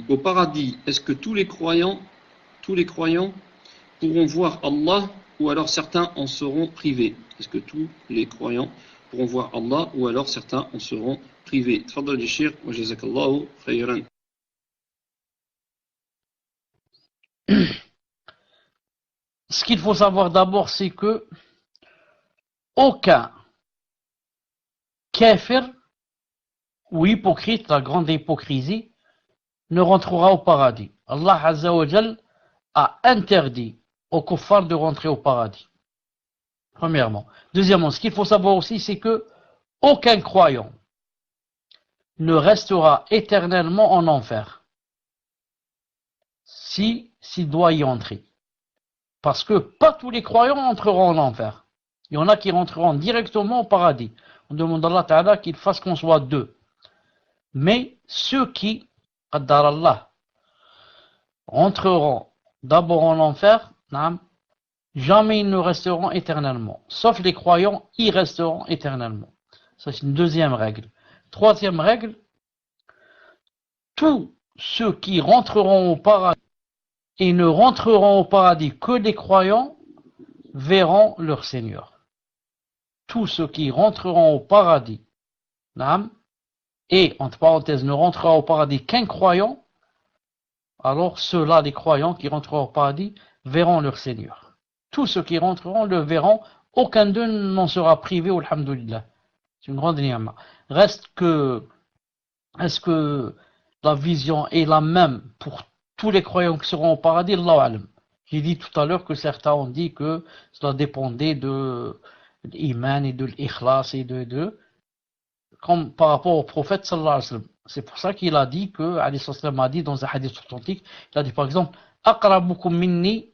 Au paradis, est-ce que tous les croyants pourront voir Allah ou alors certains en seront privés? Est-ce que tous les croyants pourront voir Allah ou alors certains en seront privés? Tfaddal Sheikh wa jazakallahu khayran. Ce qu'il faut savoir d'abord, c'est que aucun kafir ou hypocrite, la grande hypocrisie, ne rentrera au paradis. Allah Azza wa Jal a interdit aux kuffars de rentrer au paradis. Premièrement. Deuxièmement, ce qu'il faut savoir aussi, c'est que aucun croyant ne restera éternellement en enfer s'il doit y entrer. Parce que pas tous les croyants entreront en enfer. Il y en a qui rentreront directement au paradis. On demande à Allah Ta'ala qu'il fasse qu'on soit deux. Mais ceux qui, qaddar Allah, rentreront d'abord en enfer, jamais ils ne resteront éternellement. Sauf les croyants, ils resteront éternellement. Ça, c'est une deuxième règle. Troisième règle, tous ceux qui rentreront au paradis et ne rentreront au paradis que les croyants verront leur Seigneur. Tous ceux qui rentreront au paradis, et, entre parenthèses, ne rentrera au paradis qu'un croyant, alors ceux-là, les croyants qui rentreront au paradis, verront leur Seigneur. Tous ceux qui rentreront le verront, aucun d'eux n'en sera privé, alhamdoulilah. C'est une grande ni'ma. Reste que, est-ce que la vision est la même pour tous les croyants qui seront au paradis? Allahu alam. J'ai dit tout à l'heure que certains ont dit que cela dépendait de l'iman et de l'ikhlas et comme par rapport au prophète sallallahu alayhi wa sallam. C'est pour ça qu'il a dit que, alayhi sallam a dit dans un hadith authentique, il a dit par exemple, aqrabukum minni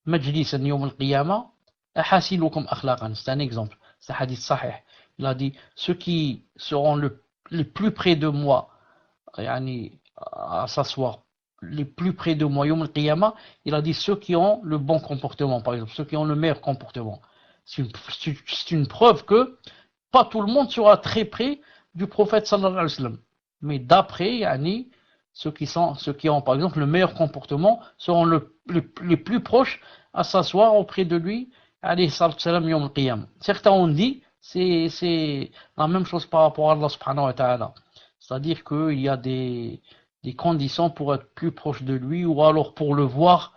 majlisan yawm al-qiyamah, ahasilukum akhlaqan. C'est un exemple. C'est un hadith sahih. Il a dit, ceux qui seront les plus près de moi, à s'asseoir, les plus près de moi, yawm al-qiyamah, il a dit ceux qui ont le bon comportement, par exemple, ceux qui ont le meilleur comportement. C'est une preuve que pas tout le monde sera très près du prophète sallallahu alayhi wa sallam. Mais d'après, ceux qui ont par exemple le meilleur comportement seront les plus proches à s'asseoir auprès de lui, alayhi sallam yawm al-qiyamah. Certains ont dit, c'est la même chose par rapport à Allah subhanahu wa ta'ala. C'est-à-dire qu'il y a des conditions pour être plus proche de lui ou alors pour le voir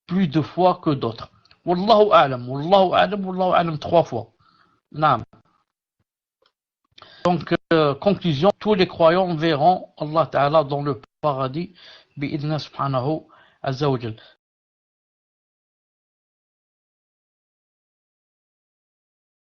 plus de fois que d'autres. Wallahu a'lam, wallahu a'lam, wallahu a'lam 3 fois. Naam. Donc, conclusion, tous les croyants verront Allah Ta'ala dans le paradis, bi'idna subhanahu azza wa jal.